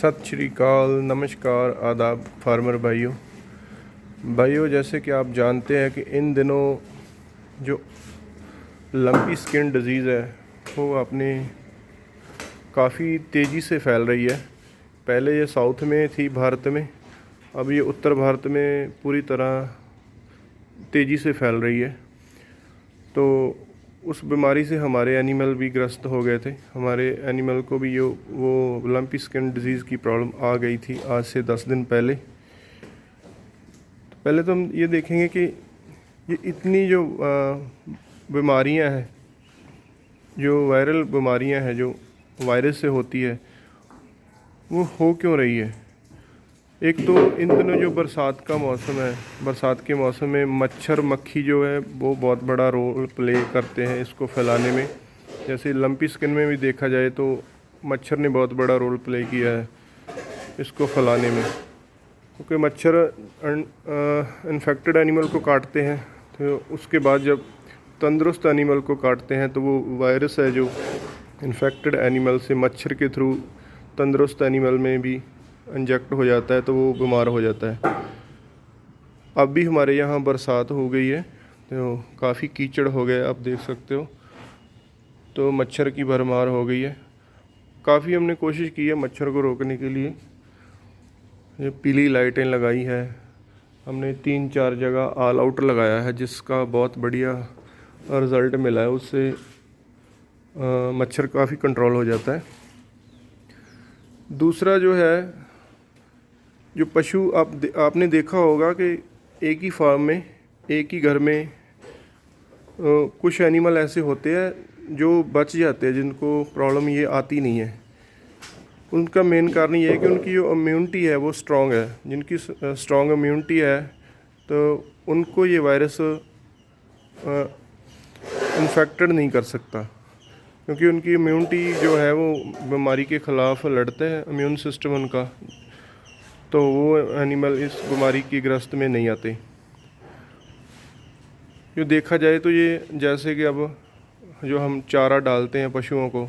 सत श्री अकाल, नमस्कार, आदाब भाइयों, जैसे कि आप जानते हैं कि इन दिनों जो लंपी स्किन डिजीज़ है वो अपने काफ़ी तेज़ी से फैल रही है। पहले ये साउथ में थी भारत में, अब ये उत्तर भारत में पूरी तरह तेज़ी से फैल रही है। तो उस बीमारी से हमारे एनिमल भी ग्रस्त हो गए थे। हमारे एनिमल को भी वो लंपी स्किन डिजीज़ की प्रॉब्लम आ गई थी आज से 10 दिन पहले। तो पहले तो हम ये देखेंगे कि ये इतनी जो बीमारियां हैं, जो वायरल बीमारियां हैं जो वायरस से होती है, वो हो क्यों रही है। एक तो इन दिनों जो बरसात का मौसम है, बरसात के मौसम में मच्छर मक्खी जो है वो बहुत बड़ा रोल प्ले करते हैं इसको फैलाने में। जैसे लंपी स्किन में भी देखा जाए तो मच्छर ने बहुत बड़ा रोल प्ले किया है इसको फैलाने में, क्योंकि मच्छर इन्फेक्टेड एनिमल को काटते हैं, तो उसके बाद जब तंदुरुस्त एनिमल को काटते हैं तो वो वायरस है जो इन्फेक्टेड एनिमल से मच्छर के थ्रू तंदुरुस्त एनिमल में भी इंजेक्ट हो जाता है, तो वो बीमार हो जाता है। अब भी हमारे यहाँ बरसात हो गई है तो काफ़ी कीचड़ हो गया, आप देख सकते हो। तो मच्छर की भरमार हो गई है। काफ़ी हमने कोशिश की है मच्छर को रोकने के लिए। ये पीली लाइटें लगाई है हमने, 3-4 जगह ऑल आउट लगाया है, जिसका बहुत बढ़िया रिज़ल्ट मिला है। उससे मच्छर काफ़ी कंट्रोल हो जाता है। दूसरा जो है, जो पशु आपने देखा होगा कि एक ही फार्म में, एक ही घर में कुछ एनिमल ऐसे होते हैं जो बच जाते हैं, जिनको प्रॉब्लम ये आती नहीं है। उनका मेन कारण ये है कि उनकी जो इम्यूनिटी है वो स्ट्रॉन्ग है। जिनकी स्ट्रॉन्ग इम्यूनिटी है तो उनको ये वायरस इन्फेक्टेड नहीं कर सकता, क्योंकि उनकी इम्यूनिटी जो है वो बीमारी के ख़िलाफ़ लड़ते हैं, इम्यून सिस्टम उनका। तो वो एनिमल इस बीमारी की ग्रस्त में नहीं आते। जो देखा जाए तो ये, जैसे कि अब जो हम चारा डालते हैं पशुओं को,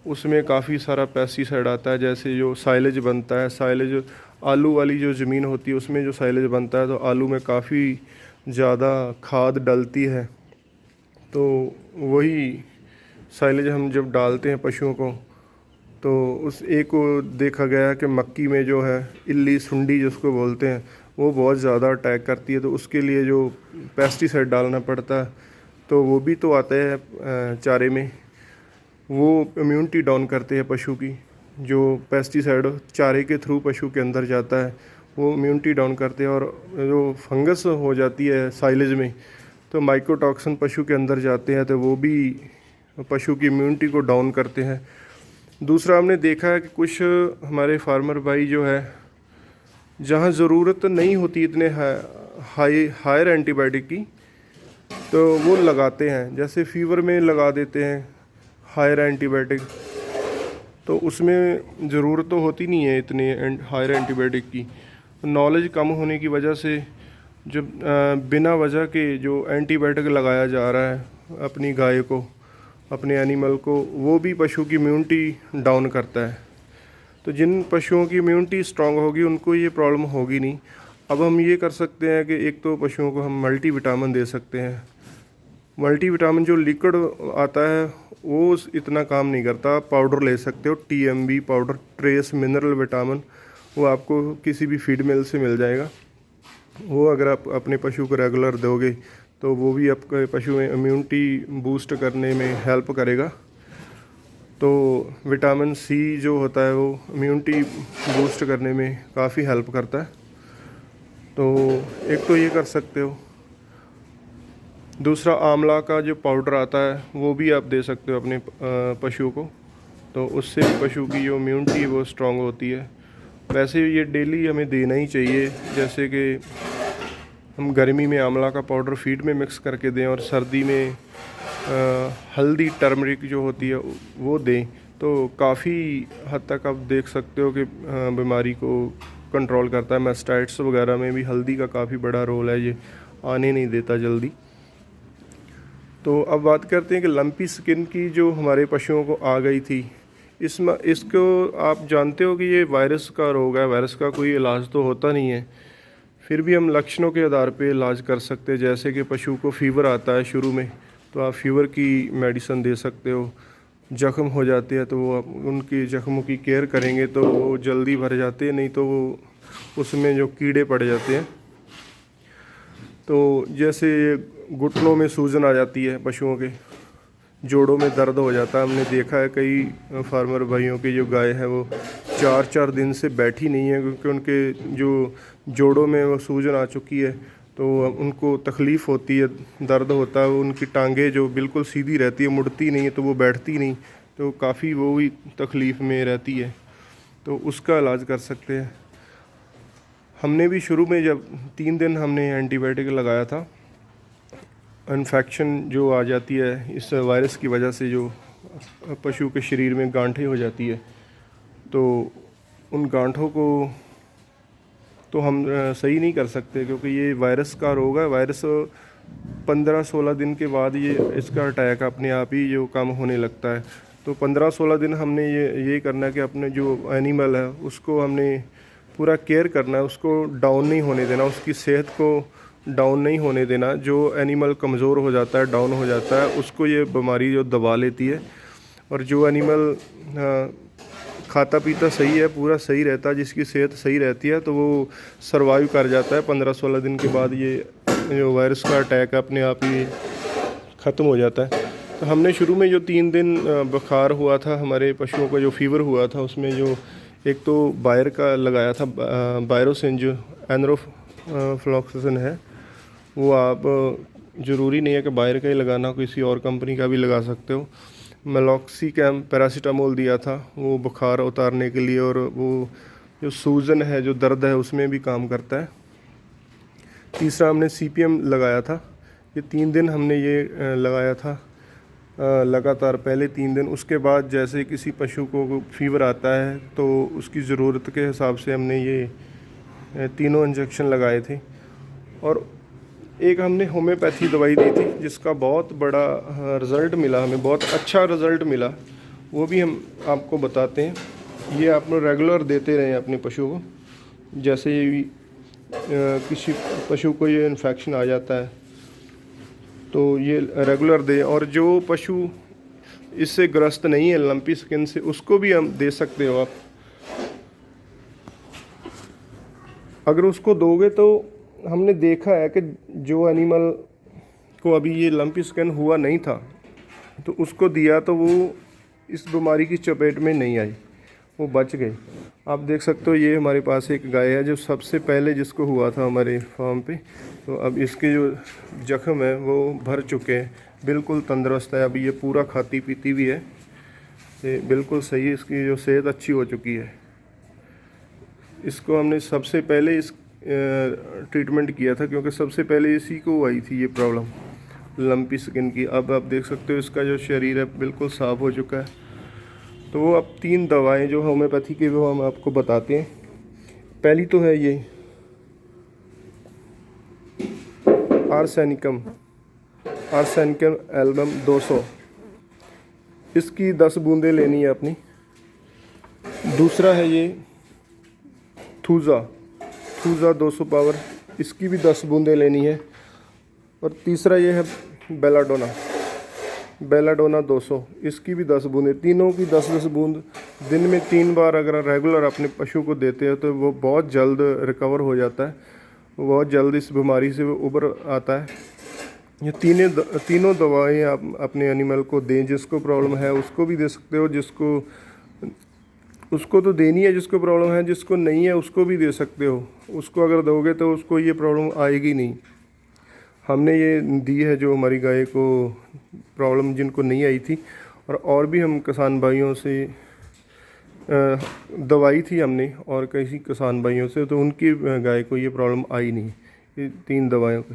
उसमें काफ़ी सारा पेस्टिसाइड आता है। जैसे जो साइलेज बनता है, साइलेज आलू वाली जो ज़मीन होती है उसमें जो साइलेज बनता है, तो आलू में काफ़ी ज़्यादा खाद डलती है। तो वही साइलेज हम जब डालते हैं पशुओं को, तो उस एक को देखा गया कि मक्की में जो है इल्ली सुंडी जिसको बोलते हैं, वो बहुत ज़्यादा अटैक करती है। तो उसके लिए जो पेस्टिसाइड डालना पड़ता है, तो वो भी तो आता है चारे में। वो इम्यूनिटी डाउन करते हैं पशु की। जो पेस्टिसाइड चारे के थ्रू पशु के अंदर जाता है वो इम्यूनिटी डाउन करते हैं, और जो फंगस हो जाती है साइलेज में, तो माइकोटॉक्सिन पशु के अंदर जाते हैं, तो वो भी पशु की इम्यूनिटी को डाउन करते हैं। दूसरा, हमने देखा है कि कुछ हमारे फार्मर भाई जो है, जहाँ ज़रूरत नहीं होती इतने हायर एंटीबायोटिक की, तो वो लगाते हैं। जैसे फीवर में लगा देते हैं हायर एंटीबायोटिक, तो उसमें ज़रूरत तो होती नहीं है इतने हायर एंटीबायोटिक की। नॉलेज कम होने की वजह से जब बिना वजह के जो एंटीबायोटिक लगाया जा रहा है अपनी गाय को, अपने एनिमल को, वो भी पशु की इम्यूनिटी डाउन करता है। तो जिन पशुओं की इम्यूनिटी स्ट्रांग होगी उनको ये प्रॉब्लम होगी नहीं। अब हम ये कर सकते हैं कि एक तो पशुओं को हम मल्टीविटामिन दे सकते हैं। मल्टीविटामिन जो लिक्विड आता है वो इतना काम नहीं करता, आप पाउडर ले सकते हो, TMB powder, trace mineral vitamin. वो आपको किसी भी फीड मिल से मिल जाएगा। वो अगर आप अपने पशु को रेगुलर दोगे तो वो भी आपके पशु में इम्यूनिटी बूस्ट करने में हेल्प करेगा। तो विटामिन C जो होता है वो इम्यूनिटी बूस्ट करने में काफ़ी हेल्प करता है। तो एक तो ये कर सकते हो। दूसरा, आंवला का जो पाउडर आता है वो भी आप दे सकते हो अपने पशुओं को, तो उससे भी पशु की जो इम्यूनिटी है वो स्ट्रांग होती है। वैसे ये डेली हमें देना ही चाहिए। जैसे कि हम गर्मी में आंवला का पाउडर फीड में मिक्स करके दें, और सर्दी में हल्दी टर्मरिक जो होती है वो दें, तो काफ़ी हद तक आप देख सकते हो कि बीमारी को कंट्रोल करता है। मैस्टाइट्स वगैरह में भी हल्दी का काफ़ी बड़ा रोल है, ये आने नहीं देता जल्दी। तो अब बात करते हैं कि लंपी स्किन की जो हमारे पशुओं को आ गई थी, इसमें इसको आप जानते हो कि ये वायरस का रोग है, वायरस का कोई इलाज तो होता नहीं है, फिर भी हम लक्षणों के आधार पे इलाज कर सकते हैं। जैसे कि पशु को फीवर आता है शुरू में, तो आप फीवर की मेडिसिन दे सकते हो। जख्म हो जाते हैं तो वो आप उनकी जख्मों की केयर करेंगे तो वो जल्दी भर जाते हैं, नहीं तो वो उसमें जो कीड़े पड़ जाते हैं। तो जैसे घुटनों में सूजन आ जाती है, पशुओं के जोड़ों में दर्द हो जाता है। हमने देखा है कई फार्मर भाइयों की जो गाय है वो 4-4 दिन से बैठी नहीं है, क्योंकि उनके जो जोड़ों में वो सूजन आ चुकी है, तो उनको तकलीफ़ होती है, दर्द होता है। उनकी टांगें जो बिल्कुल सीधी रहती है, मुड़ती नहीं है, तो वो बैठती नहीं, तो काफ़ी वो भी तकलीफ़ में रहती है, तो उसका इलाज कर सकते हैं। हमने भी शुरू में जब 3 दिन हमने एंटीबायोटिक लगाया था। इन्फेक्शन जो आ जाती है इस वायरस की वजह से, जो पशु के शरीर में गांठें हो जाती है, तो उन गांठों को तो हम सही नहीं कर सकते, क्योंकि ये वायरस का रोग है। वायरस 15-16 दिन के बाद ये इसका अटैक अपने आप ही जो कम होने लगता है। तो 15-16 दिन हमने ये करना है कि अपने जो एनिमल है उसको हमने पूरा केयर करना है, उसको डाउन नहीं होने देना, उसकी सेहत को डाउन नहीं होने देना। जो एनिमल कमज़ोर हो जाता है, डाउन हो जाता है, उसको ये बीमारी जो दबा लेती है। और जो एनिमल खाता पीता सही है, पूरा सही रहता है, जिसकी सेहत सही रहती है, तो वो सर्वाइव कर जाता है। 15-16 दिन के बाद ये जो वायरस का अटैक अपने आप ही ख़त्म हो जाता है। तो हमने शुरू में जो 3 दिन बुखार हुआ था हमारे पशुओं को, जो फीवर हुआ था, उसमें जो एक तो बायर का लगाया था, बायरोसिन जो एनरोफ्लॉक्सासिन है, वो आप ज़रूरी नहीं है कि बायर का ही लगाना, किसी और कंपनी का भी लगा सकते हो। मेलॉक्सिकैम पैरासीटामोल दिया था वो बुखार उतारने के लिए, और वो जो सूजन है, जो दर्द है, उसमें भी काम करता है। तीसरा हमने सीपीएम लगाया था। ये 3 दिन हमने ये लगाया था लगातार, पहले 3 दिन। उसके बाद जैसे किसी पशु को फीवर आता है तो उसकी ज़रूरत के हिसाब से हमने ये तीनों इंजेक्शन लगाए थे। और एक हमने होम्योपैथी दवाई दी थी जिसका बहुत बड़ा रिज़ल्ट मिला, हमें बहुत अच्छा रिज़ल्ट मिला, वो भी हम आपको बताते हैं। ये आप रेगुलर देते रहें अपने पशु को। जैसे ये किसी पशु को ये इन्फेक्शन आ जाता है तो ये रेगुलर दें। और जो पशु इससे ग्रस्त नहीं है, लंपी स्किन से, उसको भी हम दे सकते हो आप। अगर उसको दोगे तो हमने देखा है कि जो एनिमल को अभी ये लंपी स्किन हुआ नहीं था, तो उसको दिया तो वो इस बीमारी की चपेट में नहीं आई, वो बच गए। आप देख सकते हो, ये हमारे पास एक गाय है जो सबसे पहले जिसको हुआ था हमारे फार्म पे। तो अब इसके जो जख्म है वो भर चुके हैं, बिल्कुल तंदुरुस्त है, अभी ये पूरा खाती पीती भी है, ये बिल्कुल सही है, इसकी जो सेहत अच्छी हो चुकी है। इसको हमने सबसे पहले इस ट्रीटमेंट किया था, क्योंकि सबसे पहले इसी को आई थी ये प्रॉब्लम लंपी स्किन की। अब आप देख सकते हो इसका जो शरीर है बिल्कुल साफ़ हो चुका है। तो वो अब 3 दवाएं जो होम्योपैथी की वो हम आपको बताते हैं। पहली तो है ये आर्सेनिकम एल्बम 200, इसकी 10 बूंदें लेनी है अपनी। दूसरा है ये थूज़ा 200 पावर, इसकी भी 10 बूंदें लेनी है। और तीसरा ये है बेलाडोना 200, इसकी भी 10 बूंदें। तीनों की 10-10 बूंद दिन में 3 बार अगर रेगुलर अपने पशु को देते हैं तो वो बहुत जल्द रिकवर हो जाता है, बहुत जल्द इस बीमारी से वो उबर आता है। ये तीनों दवाएं आप अपने एनिमल को दें। जिसको प्रॉब्लम है उसको भी दे सकते हो, उसको तो देनी है जिसको प्रॉब्लम है, जिसको नहीं है उसको भी दे सकते हो। उसको अगर दोगे तो उसको ये प्रॉब्लम आएगी नहीं। हमने ये दी है जो हमारी गाय को प्रॉब्लम जिनको नहीं आई थी। और भी हम किसान भाइयों से दवाई थी हमने, और कई किसान भाइयों से, तो उनकी गाय को ये प्रॉब्लम आई नहीं, ये 3 दवाइयों का।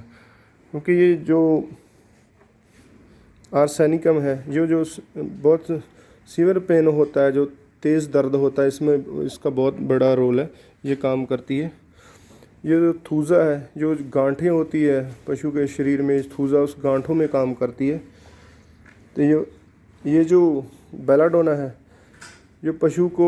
क्योंकि ये जो आर्सेनिकम है, जो बहुत सीवियर पेन होता है, जो तेज़ दर्द होता है, इसमें इसका बहुत बड़ा रोल है, ये काम करती है। ये जो थूज़ा है, जो गांठें होती है पशु के शरीर में, थूज़ा उस गांठों में काम करती है। तो ये जो बेलाडोना है, जो पशु को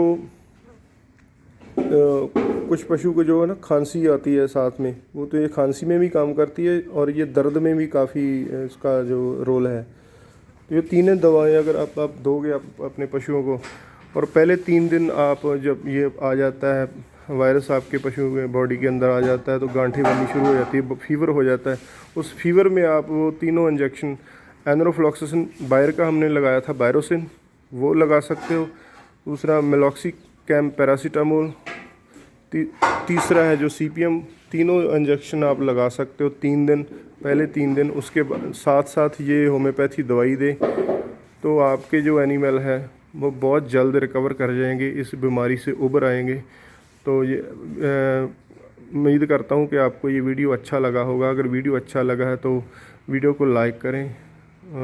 कुछ पशु को जो है ना खांसी आती है साथ में, वो तो ये खांसी में भी काम करती है और ये दर्द में भी काफ़ी इसका जो रोल है। तो ये तीनों दवाएं अगर आप दोगे आप अपने पशुओं को, और पहले 3 दिन आप जब ये आ जाता है वायरस आपके पशुओं के बॉडी के अंदर आ जाता है तो गांठें बननी शुरू हो जाती है, फीवर हो जाता है। उस फीवर में आप वो तीनों इंजेक्शन, एनरोफ्लॉक्सासिन बायर का हमने लगाया था, बायरोसिन, वो लगा सकते हो। दूसरा मेलॉक्सी कैम पैरासीटामोल, तीसरा है जो CPM, तीनों इंजेक्शन आप लगा सकते हो 3 दिन, पहले 3 दिन। उसके बाद साथ साथ ये होम्योपैथी दवाई दें तो आपके जो एनिमल है वो बहुत जल्द रिकवर कर जाएंगे, इस बीमारी से उबर आएंगे। तो ये उम्मीद करता हूँ कि आपको ये वीडियो अच्छा लगा होगा। अगर वीडियो अच्छा लगा है तो वीडियो को लाइक करें,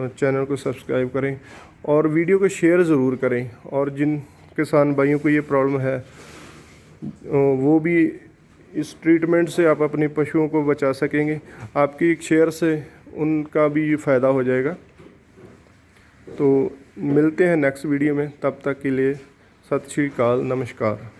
चैनल को सब्सक्राइब करें और वीडियो को शेयर ज़रूर करें। और जिन किसान भाइयों को ये प्रॉब्लम है वो भी इस ट्रीटमेंट से आप अपने पशुओं को बचा सकेंगे। आपकी एक शेयर से उनका भी फ़ायदा हो जाएगा। तो मिलते हैं नेक्स्ट वीडियो में, तब तक के लिए सत श्री अकाल, नमस्कार।